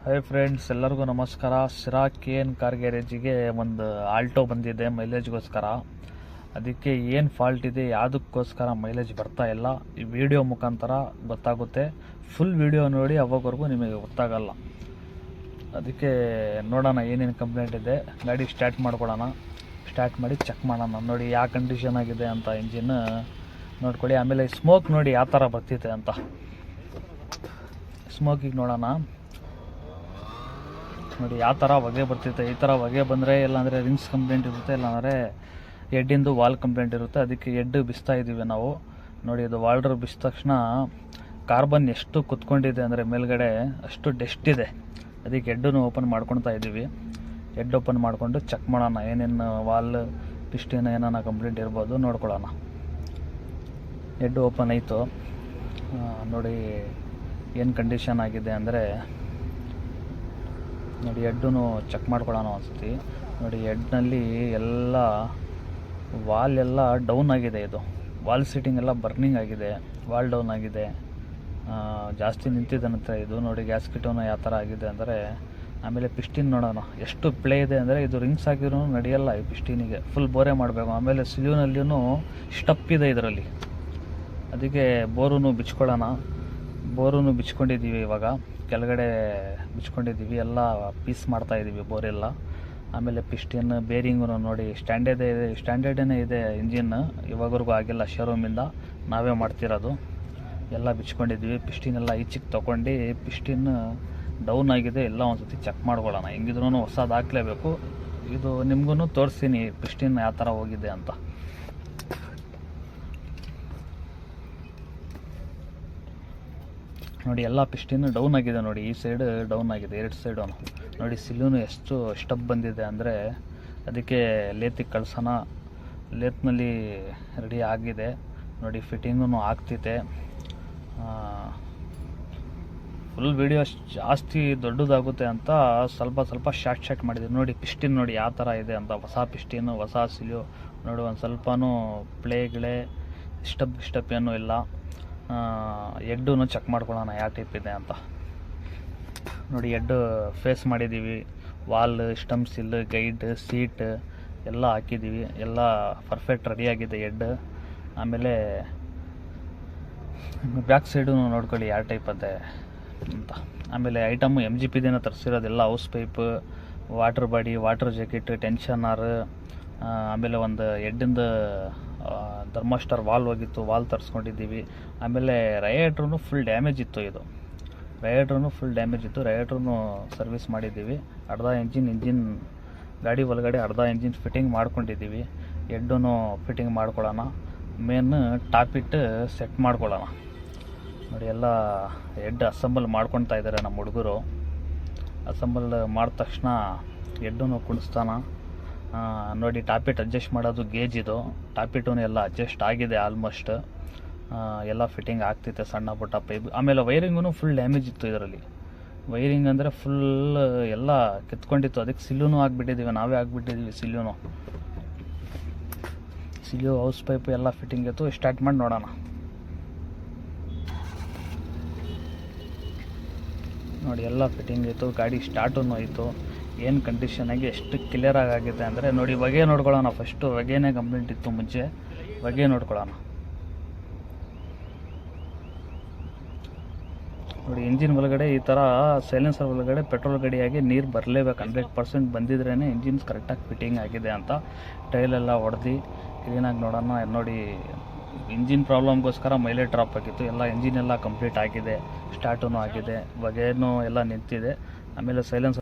Hi friends, ಎಲ್ಲರಿಗೂ ನಮಸ್ಕಾರ. ಸಿರಾ KN car ಗ್ಯಾರೇಜಿಗೆ ಒಂದು ಆಲ್ಟೋ ಬಂದಿದೆ ಮೈಲೇಜ್ಗೋಸ್ಕರ. ಅದಕ್ಕೆ ಏನು ಫಾಲ್ಟ್ ಇದೆ, ಯಾವುದಕ್ಕೋಸ್ಕರ ಮೈಲೇಜ್ ಬರ್ತಾ ಇಲ್ಲ, ಈ ವಿಡಿಯೋ ಮುಖಾಂತರ ಗೊತ್ತಾಗುತ್ತೆ. ಫುಲ್ ವಿಡಿಯೋ ನೋಡಿ, ಅವಾಗವರೆಗೂ ನಿಮಗೆ ಗೊತ್ತಾಗಲ್ಲ. ಅದಕ್ಕೆ ನೋಡೋಣ ಏನೇನು ಕಂಪ್ಲೇಂಟ್ ಇದೆ. ಗಾಡಿ ಸ್ಟಾರ್ಟ್ ಮಾಡ್ಕೊಳ್ಳೋಣ. ಸ್ಟಾರ್ಟ್ ಮಾಡಿ ಚೆಕ್ ಮಾಡೋಣ. ನೋಡಿ ಯಾವ ಕಂಡೀಷನ್ ಆಗಿದೆ ಅಂತ ಇಂಜಿನ್ ನೋಡ್ಕೊಳ್ಳಿ. ಆಮೇಲೆ ಸ್ಮೋಕ್ ನೋಡಿ ಯಾವ ಥರ ಬರ್ತಿದೆ ಅಂತ. ಸ್ಮೋಕಿಗೆ ನೋಡೋಣ. ನೋಡಿ ಯಾವ ಥರ ಹೊಗೆ ಬರ್ತಿರುತ್ತೆ. ಈ ಥರ ಹೊಗೆ ಬಂದರೆ ಇಲ್ಲಾಂದರೆ ರಿಂಗ್ಸ್ ಕಂಪ್ಲೇಂಟ್ ಇರುತ್ತೆ, ಇಲ್ಲಾಂದರೆ ಎಡ್ಡಿಂದು ವಾಲ್ ಕಂಪ್ಲೇಂಟ್ ಇರುತ್ತೆ. ಅದಕ್ಕೆ ಎಡ್ಡು ಬಿಸ್ತಾ ಇದ್ದೀವಿ ನಾವು. ನೋಡಿ ಇದು ವಾಲ್ಡ್ರ್ ಬಿಸಿದ ತಕ್ಷಣ ಕಾರ್ಬನ್ ಎಷ್ಟು ಕುತ್ಕೊಂಡಿದೆ ಅಂದರೆ ಮೇಲ್ಗಡೆ ಅಷ್ಟು ಡಸ್ಟ್ ಇದೆ. ಅದಕ್ಕೆ ಎಡ್ಡನ್ನು ಓಪನ್ ಮಾಡ್ಕೊಳ್ತಾ ಇದ್ದೀವಿ. ಎಡ್ ಓಪನ್ ಮಾಡಿಕೊಂಡು ಚೆಕ್ ಮಾಡೋಣ ಏನೇನು ವಾಲ್ ಪಿಸ್ಟಿನ ಏನಾನ ಕಂಪ್ಲೇಂಟ್ ಇರ್ಬೋದು ನೋಡ್ಕೊಳ್ಳೋಣ. ಎಡ್ ಓಪನ್ ಆಯಿತು. ನೋಡಿ ಏನು ಕಂಡೀಷನ್ ಆಗಿದೆ ಅಂದರೆ, ನೋಡಿ ಎಡ್ಡು ಚೆಕ್ ಮಾಡ್ಕೊಳ್ಳೋಣ ಅನ್ಸುತ್ತೆ. ನೋಡಿ ಎಡ್ನಲ್ಲಿ ಎಲ್ಲ ವಾಲ್ ಎಲ್ಲ ಡೌನ್ ಆಗಿದೆ. ಇದು ವಾಲ್ ಸೀಟಿಂಗ್ ಎಲ್ಲ ಬರ್ನಿಂಗ್ ಆಗಿದೆ, ವಾಲ್ ಡೌನ್ ಆಗಿದೆ, ಜಾಸ್ತಿ ನಿಂತಿದೆ ನಂತರ. ಇದು ನೋಡಿ ಗ್ಯಾಸ್ಕಿಟೋನು ಯಾವ ಥರ ಆಗಿದೆ ಅಂದರೆ. ಆಮೇಲೆ ಪಿಸ್ಟಿನ್ ನೋಡೋಣ ಎಷ್ಟು ಪ್ಲೇ ಇದೆ ಅಂದರೆ, ಇದು ರಿಂಗ್ಸ್ ಆಗಿರೋ ನಡೆಯಲ್ಲ ಈ ಪಿಸ್ಟಿನಿಗೆ, ಫುಲ್ ಬೋರೆ ಮಾಡಬೇಕು. ಆಮೇಲೆ ಸಿಲಿಯೋನಲ್ಲಿಯೂ ಸ್ಟಪ್ ಇದೆ ಇದರಲ್ಲಿ. ಅದಕ್ಕೆ ಬೋರೂ ಬಿಚ್ಕೊಳ್ಳೋಣ. ಬೋರೂ ಬಿಚ್ಕೊಂಡಿದ್ದೀವಿ ಇವಾಗ, ಕೆಳಗಡೆ ಬಿಚ್ಕೊಂಡಿದ್ದೀವಿ, ಎಲ್ಲ ಪೀಸ್ ಮಾಡ್ತಾಯಿದ್ದೀವಿ ಬೋರೆಲ್ಲ. ಆಮೇಲೆ ಪಿಸ್ಟಿನ್ ಬೇರಿಂಗು ನೋಡಿ ಸ್ಟ್ಯಾಂಡರ್ಡೇ ಇದೆ ಇಂಜಿನ್. ಇವಾಗವರೆಗೂ ಆಗಿಲ್ಲ, ಶೋರೂಮಿಂದ ನಾವೇ ಮಾಡ್ತಿರೋದು. ಎಲ್ಲ ಬಿಚ್ಕೊಂಡಿದ್ದೀವಿ. ಪಿಸ್ಟಿನ್ ಎಲ್ಲ ಈಚೆಗೆ ತೊಗೊಂಡು ಪಿಸ್ಟಿನ್ ಡೌನ್ ಆಗಿದೆ, ಎಲ್ಲ ಒಂದು ಸತಿ ಚೆಕ್ ಮಾಡ್ಕೊಳ್ಳೋಣ. ಹೆಂಗಿದ್ರೂ ಹೊಸದು ಹಾಕಲೇಬೇಕು. ಇದು ನಿಮಗೂ ತೋರಿಸ್ತೀನಿ ಪಿಸ್ಟಿನ್ ಯಾವ ಥರ ಹೋಗಿದೆ ಅಂತ. ನೋಡಿ ಎಲ್ಲ ಪಿಸ್ಟಿನ್ ಡೌನ್ ಆಗಿದೆ. ನೋಡಿ ಈ ಸೈಡ್ ಡೌನ್ ಆಗಿದೆ, ಎರಡು ಸೈಡು. ನೋಡಿ ಸಿಲೂನು ಎಷ್ಟು ಸ್ಟಪ್ ಬಂದಿದೆ ಅಂದರೆ, ಅದಕ್ಕೆ ಲೇತಿಗೆ ಕಳ್ಸೋಣ. ಲೇತ್ನಲ್ಲಿ ರೆಡಿ ಆಗಿದೆ. ನೋಡಿ ಫಿಟ್ಟಿಂಗೂ ಆಗ್ತಿದೆ. ಫುಲ್ ವಿಡಿಯೋ ಜಾಸ್ತಿ ದೊಡ್ಡದಾಗುತ್ತೆ ಅಂತ ಸ್ವಲ್ಪ ಶಾರ್ಟ್ ಮಾಡಿದೆ. ನೋಡಿ ಪಿಸ್ಟಿನ್ ನೋಡಿ ಯಾವ ಥರ ಇದೆ ಅಂತ. ಹೊಸ ಪಿಸ್ಟಿನ್, ಹೊಸ ಸಿಲಿಯೋ ನೋಡಿ. ಒಂದು ಸ್ವಲ್ಪನೂ ಪ್ಲೇಗಳೇ ಸ್ಟಪ್ ಏನೂ ಇಲ್ಲ. ಎಡ್ಡು ಚೆಕ್ ಮಾಡ್ಕೊಳ್ಳೋಣ ಯಾವ ಟೈಪ್ ಇದೆ ಅಂತ. ನೋಡಿ ಎಡ್ಡು ಫೇಸ್ ಮಾಡಿದ್ದೀವಿ. ವಾಲ್, ಸ್ಟಮ್ ಸಿಲ್, ಗೈಡ್, ಸೀಟ್ ಎಲ್ಲ ಹಾಕಿದ್ದೀವಿ. ಎಲ್ಲ ಪರ್ಫೆಕ್ಟ್ ರೆಡಿಯಾಗಿದೆ ಎಡ್ಡು. ಆಮೇಲೆ ಬ್ಯಾಕ್ ಸೈಡು ನೋಡ್ಕೊಳ್ಳಿ ಯಾವ ಟೈಪ್ ಅದೇ ಅಂತ. ಆಮೇಲೆ ಐಟಮು MGPದೇನ ತರಿಸಿರೋದೆಲ್ಲ. Hose pipe, water body, water jacket, tensioner, ಆಮೇಲೆ ಒಂದು ಎಡ್ಡಿಂದ ಥರ್ಮಾಸ್ಟರ್ ವಾಲ್ ಹೋಗಿತ್ತು, ವಾಲ್ ತರಿಸ್ಕೊಂಡಿದ್ದೀವಿ. ಆಮೇಲೆ ರೈಯೇಟ್ರೂ ಫುಲ್ ಡ್ಯಾಮೇಜ್ ಇತ್ತು. ಇದು ರೈಯೇಟ್ರೂ ಫುಲ್ ಡ್ಯಾಮೇಜ್ ಇತ್ತು. ರೈಯೇಟ್ರೂ ಸರ್ವಿಸ್ ಮಾಡಿದ್ದೀವಿ. ಅರ್ಧ ಇಂಜಿನ್ ಗಾಡಿ ಒಳಗಡೆ ಅರ್ಧ ಇಂಜಿನ್ ಫಿಟ್ಟಿಂಗ್ ಮಾಡ್ಕೊಂಡಿದ್ದೀವಿ. ಎಡ್ಡೂ ಫಿಟ್ಟಿಂಗ್ ಮಾಡ್ಕೊಳ್ಳೋಣ. ಮೇನ್ ಟಾಪ್ ಇಟ್ಟು ಸೆಟ್ ಮಾಡ್ಕೊಳ್ಳೋಣ. ನೋಡಿ ಎಲ್ಲ ಎಡ್ ಅಸೆಂಬಲ್ ಮಾಡ್ಕೊಳ್ತಾ ಇದ್ದಾರೆ ನಮ್ಮ ಹುಡುಗರು. ಅಸೆಂಬಲ್ ಮಾಡಿದ ತಕ್ಷಣ ಎಡ್ಡೂ ಕುಣಿಸ್ತಾನ. ನೋಡಿ ಟಾಪಿಟ್ ಅಡ್ಜಸ್ಟ್ ಮಾಡೋದು ಗೇಜ್ ಇದು. ಟಾಪಿಟೂ ಎಲ್ಲ ಅಡ್ಜಸ್ಟ್ ಆಗಿದೆ ಆಲ್ಮೋಸ್ಟ್. ಎಲ್ಲ ಫಿಟ್ಟಿಂಗ್ ಆಗ್ತಿತ್ತು, ಸಣ್ಣ ಪುಟ್ಟ ಪೈಪ್. ಆಮೇಲೆ ವೈರಿಂಗೂ ಫುಲ್ ಡ್ಯಾಮೇಜ್ ಇತ್ತು ಇದರಲ್ಲಿ. ವೈರಿಂಗ್ ಅಂದರೆ ಫುಲ್ ಎಲ್ಲ ಕಿತ್ಕೊಂಡಿತ್ತು. ಅದಕ್ಕೆ ಸಿಲ್ಲೂ ಆಗಿಬಿಟ್ಟಿದ್ದೀವಿ, ನಾವೇ ಆಗಿಬಿಟ್ಟಿದ್ದೀವಿ ಸಿಲಿಯೋ ಹೌಸ್ ಪೈಪು ಎಲ್ಲ ಫಿಟ್ಟಿಂಗ್ ಇತ್ತು. ಸ್ಟಾರ್ಟ್ ಮಾಡಿ ನೋಡೋಣ. ನೋಡಿ ಎಲ್ಲ ಫಿಟ್ಟಿಂಗ್ ಇತ್ತು, ಗಾಡಿ ಸ್ಟಾರ್ಟೂ ಆಯಿತು. ಏನು ಕಂಡೀಷನಾಗಿ ಎಷ್ಟು ಕ್ಲಿಯರಾಗಿ ಆಗಿದೆ ಅಂದರೆ, ನೋಡಿ ಹೊಗೆ ನೋಡ್ಕೊಳ್ಳೋಣ. ಫಸ್ಟು ಹೊಗೆನೇ ಕಂಪ್ಲೇಂಟ್ ಇತ್ತು ಮುಂಚೆ, ಹೊಗೆ ನೋಡ್ಕೊಳ್ಳೋಣ. ನೋಡಿ ಇಂಜಿನ್ ಒಳಗಡೆ ಈ ಥರ ಸೈಲೆನ್ಸರ್ ಒಳಗಡೆ ಪೆಟ್ರೋಲ್ ಗಾಡಿಯಾಗಿ ನೀರು ಬರಲೇಬೇಕು. 100% ಬಂದಿದ್ರೇ ಇಂಜಿನ್ಸ್ ಕರೆಕ್ಟಾಗಿ ಫಿಟ್ಟಿಂಗ್ ಆಗಿದೆ ಅಂತ. ಟೈಲೆಲ್ಲ ಹೊಡೆದು ಕ್ಲೀನಾಗಿ ನೋಡೋಣ. ನೋಡಿ ಇಂಜಿನ್ ಪ್ರಾಬ್ಲಮ್ಗೋಸ್ಕರ ಮೈಲೇಜ್ ಡ್ರಾಪ್ ಆಗಿತ್ತು. ಎಲ್ಲ ಇಂಜಿನ್ ಎಲ್ಲ ಕಂಪ್ಲೀಟ್ ಆಗಿದೆ, ಸ್ಟಾರ್ಟೂ ಆಗಿದೆ, ಹೊಗೆನೂ ಎಲ್ಲ ನಿಂತಿದೆ. ಆಮೇಲೆ ಸೈಲೆನ್ಸರ್